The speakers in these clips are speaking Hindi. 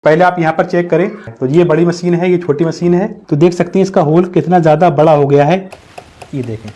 पहले आप यहाँ पर चेक करें तो ये बड़ी मशीन है, ये छोटी मशीन है। तो देख सकते हैं इसका होल कितना ज़्यादा बड़ा हो गया है। ये देखें,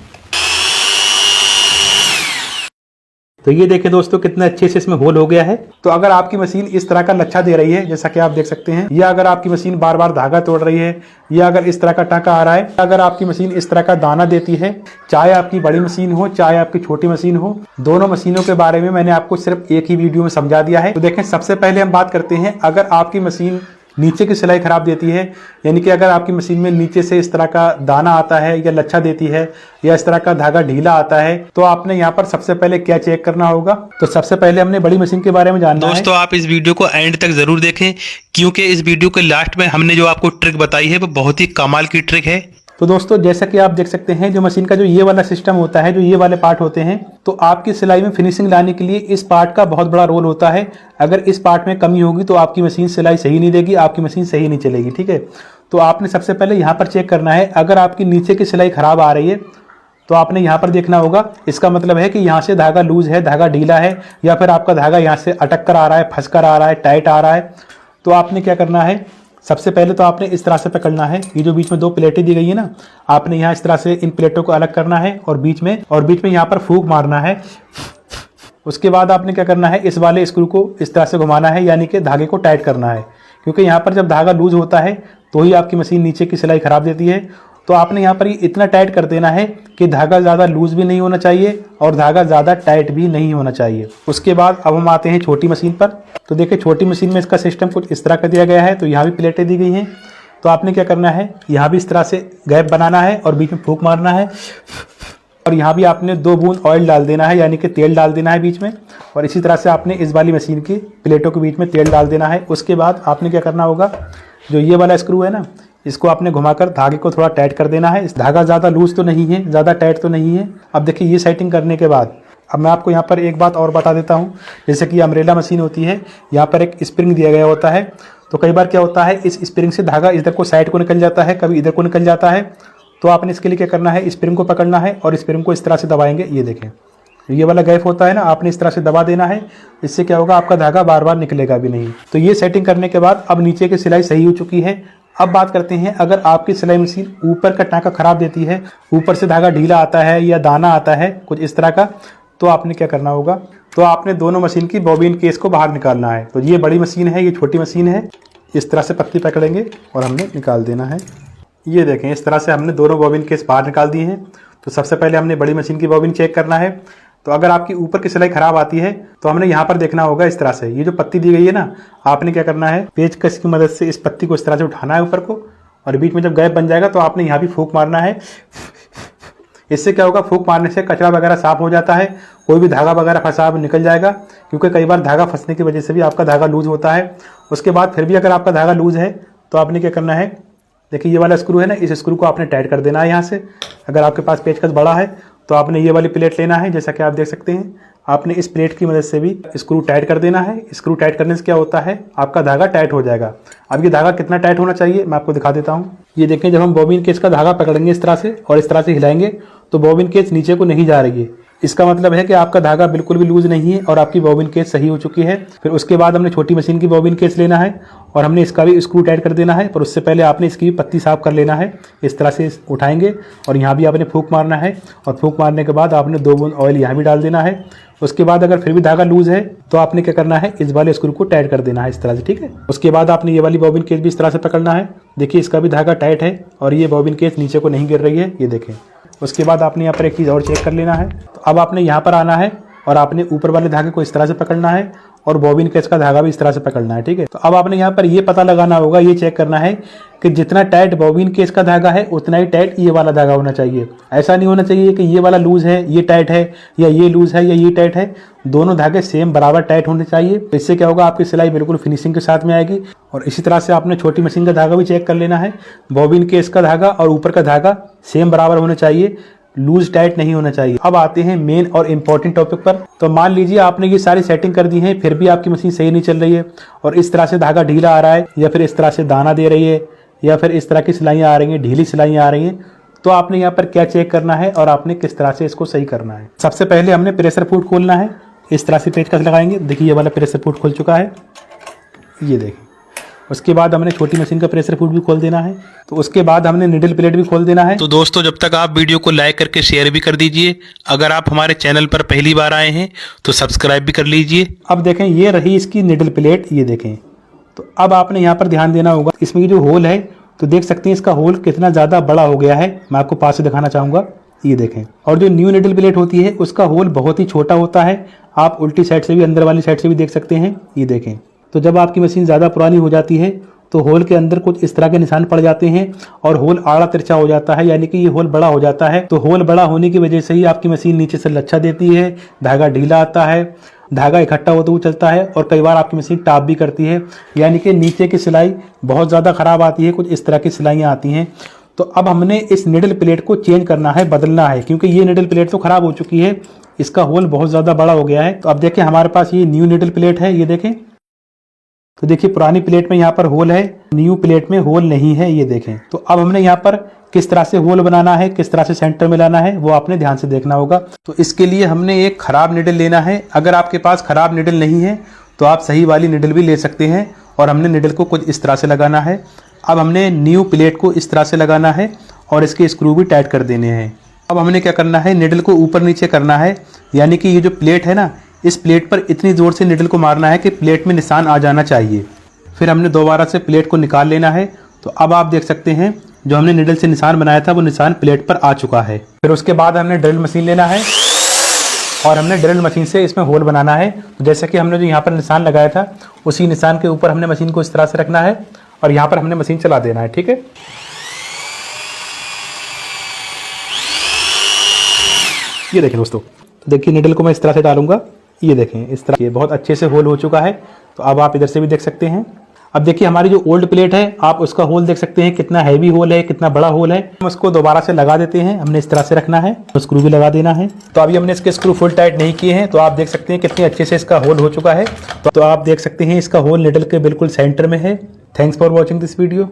तो ये देखें दोस्तों कितना अच्छे से इसमें होल हो गया है। तो अगर आपकी मशीन इस तरह का लच्छा दे रही है जैसा कि आप देख सकते हैं, या अगर आपकी मशीन बार बार धागा तोड़ रही है, या अगर इस तरह का टाँका आ रहा है, अगर आपकी मशीन इस तरह का दाना देती है, चाहे आपकी बड़ी मशीन हो चाहे आपकी छोटी मशीन हो, दोनों मशीनों के बारे में मैंने आपको सिर्फ एक ही वीडियो में समझा दिया है। तो देखें, सबसे पहले हम बात करते हैं, अगर आपकी मशीन नीचे की सिलाई खराब देती है, यानी कि अगर आपकी मशीन में नीचे से इस तरह का दाना आता है या लच्छा देती है या इस तरह का धागा ढीला आता है, तो आपने यहाँ पर सबसे पहले क्या चेक करना होगा। तो सबसे पहले हमने बड़ी मशीन के बारे में जानना है। दोस्तों आप इस वीडियो को एंड तक जरूर देखें, क्योंकि इस वीडियो के लास्ट में हमने जो आपको ट्रिक बताई है वो बहुत ही कमाल की ट्रिक है। तो दोस्तों जैसा कि आप देख सकते हैं, जो मशीन का जो ये वाला सिस्टम होता है, जो ये वाले पार्ट होते हैं, तो आपकी सिलाई में फिनिशिंग लाने के लिए इस पार्ट का बहुत बड़ा रोल होता है। अगर इस पार्ट में कमी होगी तो आपकी मशीन सिलाई सही नहीं देगी, आपकी मशीन सही नहीं चलेगी। ठीक है, तो आपने सबसे पहले यहाँ पर चेक करना है। अगर आपकी नीचे की सिलाई खराब आ रही है तो आपने यहाँ पर देखना होगा, इसका मतलब है कि यहाँ से धागा लूज है, धागा ढीला है, या फिर आपका धागा यहाँ से अटक कर आ रहा है, फंस कर आ रहा है, टाइट आ रहा है। तो आपने क्या करना है, सबसे पहले तो आपने इस तरह से पकड़ना है। ये जो बीच में दो प्लेटें दी गई है ना, आपने यहाँ इस तरह से इन प्लेटों को अलग करना है और बीच में यहाँ पर फूंक मारना है। उसके बाद आपने क्या करना है, इस वाले स्क्रू को इस तरह से घुमाना है, यानी कि धागे को टाइट करना है, क्योंकि यहाँ पर जब धागा लूज होता है तो ही आपकी मशीन नीचे की सिलाई खराब देती है। तो आपने यहाँ पर इतना टाइट कर देना है कि धागा ज़्यादा लूज भी नहीं होना चाहिए और धागा ज़्यादा टाइट भी नहीं होना चाहिए। उसके बाद अब हम आते हैं छोटी मशीन पर। तो देखिए, छोटी मशीन में इसका सिस्टम कुछ इस तरह का दिया गया है। तो यहाँ भी प्लेटें दी गई हैं। तो आपने क्या करना है, यहाँ भी इस तरह से गैप बनाना है और बीच में फूंक मारना है, और यहाँ भी आपने 2 बूंद ऑयल डाल देना है, यानी कि तेल डाल देना है बीच में। और इसी तरह से आपने इस वाली मशीन की प्लेटों के बीच में तेल डाल देना है। उसके बाद आपने क्या करना होगा, जो ये वाला स्क्रू है ना, इसको आपने घुमाकर धागे को थोड़ा टाइट कर देना है। इस धागा ज़्यादा लूज तो नहीं है, ज़्यादा टाइट तो नहीं है। अब देखिए, ये सेटिंग करने के बाद अब मैं आपको यहाँ पर एक बात और बता देता हूँ। जैसे कि अम्ब्रेला मशीन होती है, यहाँ पर एक स्प्रिंग दिया गया होता है। तो कई बार क्या होता है, इस स्प्रिंग से धागा इधर को साइड को निकल जाता है, कभी इधर को निकल जाता है। तो आपने इसके लिए क्या करना है, स्प्रिंग को पकड़ना है और स्प्रिंग को इस तरह से दबाएंगे। ये देखें, ये वाला गैप होता है ना, आपने इस तरह से दबा देना है। इससे क्या होगा, आपका धागा बार बार निकलेगा भी नहीं। तो ये सेटिंग करने के बाद अब नीचे की सिलाई सही हो चुकी है। अब बात करते हैं, अगर आपकी सिलाई मशीन ऊपर का टाँका खराब देती है, ऊपर से धागा ढीला आता है या दाना आता है कुछ इस तरह का, तो आपने क्या करना होगा, तो आपने दोनों मशीन की बॉबिन केस को बाहर निकालना है। तो ये बड़ी मशीन है, ये छोटी मशीन है। इस तरह से पत्ती पकड़ेंगे और हमने निकाल देना है। ये देखें, इस तरह से हमने दोनों बॉबिन केस बाहर निकाल दिए हैं। तो सबसे पहले हमने बड़ी मशीन की बॉबिन चेक करना है। तो अगर आपकी ऊपर की सिलाई खराब आती है तो हमने यहाँ पर देखना होगा, इस तरह से ये जो पत्ती दी गई है ना, आपने क्या करना है, पेचकस की मदद से इस पत्ती को इस तरह से उठाना है ऊपर को, और बीच में जब गैप बन जाएगा तो आपने यहाँ भी फूंक मारना है। इससे क्या होगा, फूंक मारने से कचरा वगैरह साफ हो जाता है, कोई भी धागा वगैरह फंसा निकल जाएगा, क्योंकि कई बार धागा फंसने की वजह से भी आपका धागा लूज होता है। उसके बाद फिर भी अगर आपका धागा लूज है तो आपने क्या करना है, देखिए ये वाला स्क्रू है ना, इस स्क्रू को आपने टाइट कर देना है यहाँ से। अगर आपके पास पेचकस बड़ा है तो आपने ये वाली प्लेट लेना है, जैसा कि आप देख सकते हैं। आपने इस प्लेट की मदद से भी स्क्रू टाइट कर देना है। स्क्रू टाइट करने से क्या होता है, आपका धागा टाइट हो जाएगा। अब ये धागा कितना टाइट होना चाहिए मैं आपको दिखा देता हूँ। ये देखें, जब हम बॉबिन केस का धागा पकड़ेंगे इस तरह से और इस तरह से हिलाएंगे तो बॉबिन केस नीचे को नहीं जा रही है। इसका मतलब है कि आपका धागा बिल्कुल भी लूज नहीं है और आपकी बॉबिन केस सही हो चुकी है। फिर उसके बाद हमने छोटी मशीन की बॉबिन केस लेना है और हमने इसका भी स्क्रू टाइट कर देना है। पर उससे पहले आपने इसकी भी पत्ती साफ कर लेना है। इस तरह से उठाएंगे और यहाँ भी आपने फूंक मारना है, और फूंक मारने के बाद आपने 2 बूंद ऑयल यहाँ भी डाल देना है। उसके बाद अगर फिर भी धागा लूज है तो आपने क्या करना है, इस वाले स्क्रू को टाइट कर देना है इस तरह से। ठीक है, उसके बाद आपने ये वाली बॉबिन केस भी इस तरह से पकड़ना है। देखिए, इसका भी धागा टाइट है और ये बॉबिन केस नीचे को नहीं गिर रही है, ये देखें। उसके बाद आपने यहाँ पर एक चीज़ और चेक कर लेना है। तो अब आपने यहाँ पर आना है और आपने ऊपर वाले धागे को इस तरह से पकड़ना है और बॉबिन केस का धागा भी इस तरह से पकड़ना है। ठीक है, तो अब आपने यहाँ पर ये पता लगाना होगा, ये चेक करना है कि जितना टाइट बॉबिन केस का धागा है उतना ही टाइट ये वाला धागा होना चाहिए। ऐसा नहीं होना चाहिए कि ये वाला लूज है ये टाइट है, या ये लूज है या ये टाइट है। दोनों धागे सेम बराबर टाइट होने चाहिए। इससे क्या होगा, आपकी सिलाई बिल्कुल फिनिशिंग के साथ में आएगी। और इसी तरह से आपने छोटी मशीन का धागा भी चेक कर लेना है। बॉबिन केस का धागा और ऊपर का धागा सेम बराबर होने चाहिए, लूज टाइट नहीं होना चाहिए। अब आते हैं मेन और इम्पोर्टेंट टॉपिक पर। तो मान लीजिए आपने ये सारी सेटिंग कर दी है, फिर भी आपकी मशीन सही नहीं चल रही है और इस तरह से धागा ढीला आ रहा है, या फिर इस तरह से दाना दे रही है, या फिर इस तरह की सिलाइयाँ आ रही हैं, ढीली सिलाइयाँ आ रही हैं। तो आपने यहाँ पर क्या चेक करना है और आपने किस तरह से इसको सही करना है। सबसे पहले हमने प्रेशर फुट खोलना है। इस तरह से पेचकस लगाएंगे। देखिए, ये वाला प्रेशर फुट खुल चुका है, ये देखिए। उसके बाद हमने छोटी मशीन का प्रेशर फुट भी खोल देना है। तो उसके बाद हमने निडल प्लेट भी खोल देना है। तो दोस्तों जब तक आप वीडियो को लाइक करके शेयर भी कर दीजिए। अगर आप हमारे चैनल पर पहली बार आए हैं तो सब्सक्राइब भी कर लीजिए। अब देखें ये रही इसकी निडल प्लेट, ये देखें। तो अब आपने यहाँ पर ध्यान देना होगा, इसमें ये जो होल है तो देख सकते हैं इसका होल कितना ज़्यादा बड़ा हो गया है। मैं आपको पास से दिखाना चाहूँगा, ये देखें। और जो न्यू निडल प्लेट होती है उसका होल बहुत ही छोटा होता है। आप उल्टी साइड से भी, अंदर वाली साइड से भी देख सकते हैं, ये देखें। तो जब आपकी मशीन ज़्यादा पुरानी हो जाती है तो होल के अंदर कुछ इस तरह के निशान पड़ जाते हैं और होल आड़ा तिरछा हो जाता है, यानी कि ये होल बड़ा हो जाता है। तो होल बड़ा होने की वजह से ही आपकी मशीन नीचे से लच्छा देती है, धागा ढीला आता है, धागा इकट्ठा होते हुए चलता है और कई बार आपकी मशीन टाप भी करती है, यानी कि नीचे की सिलाई बहुत ज़्यादा ख़राब आती है। कुछ इस तरह की सिलाइयाँ आती हैं। तो अब हमने इस निडल प्लेट को चेंज करना है, बदलना है, क्योंकि ये निडल प्लेट तो ख़राब हो चुकी है, इसका होल बहुत ज़्यादा बड़ा हो गया है। तो अब देखें हमारे पास ये न्यू निडल प्लेट है, ये देखें। तो देखिए पुरानी प्लेट में यहाँ पर होल है, न्यू प्लेट में होल नहीं है, ये देखें। तो अब हमने यहाँ पर किस तरह से होल बनाना है, किस तरह से सेंटर में लाना है, वो आपने ध्यान से देखना होगा। तो इसके लिए हमने एक ख़राब निडल लेना है। अगर आपके पास ख़राब निडल नहीं है तो आप सही वाली निडल भी ले सकते हैं। और हमने निडल को कुछ इस तरह से लगाना है। अब हमने न्यू प्लेट को इस तरह से लगाना है और इसके स्क्रू भी टाइट कर देने हैं। अब हमने क्या करना है, निडल को ऊपर नीचे करना है, यानी कि ये जो प्लेट है ना, इस प्लेट पर इतनी ज़ोर से निडल को मारना है कि प्लेट में निशान आ जाना चाहिए। फिर हमने दोबारा से प्लेट को निकाल लेना है। तो अब आप देख सकते हैं जो हमने निडल से निशान बनाया था वो निशान प्लेट पर आ चुका है। फिर उसके बाद हमने ड्रिल मशीन लेना है और हमने ड्रिल मशीन से इसमें होल बनाना है। तो जैसे कि हमने जो यहाँ पर निशान लगाया था उसी निशान के ऊपर हमने मशीन को इस तरह से रखना है और यहाँ पर हमने मशीन चला देना है, ठीक है। ये देखें दोस्तों, तो देखिए निडल को मैं इस तरह से डालूंगा, ये देखें इस तरह, ये बहुत अच्छे से होल हो चुका है। तो अब आप इधर से भी देख सकते हैं। अब देखिए हमारी जो ओल्ड प्लेट है आप उसका होल देख सकते हैं, कितना हैवी होल है, कितना बड़ा होल है। हम उसको दोबारा से लगा देते हैं, हमने इस तरह से रखना है, तो स्क्रू भी लगा देना है। तो अभी हमने इसके स्क्रू फुल टाइट नहीं किए हैं, तो आप देख सकते हैं कितने अच्छे से इसका होल हो चुका है। तो आप देख सकते हैं इसका होल निडल के बिल्कुल सेंटर में है। Thanks for watching this video.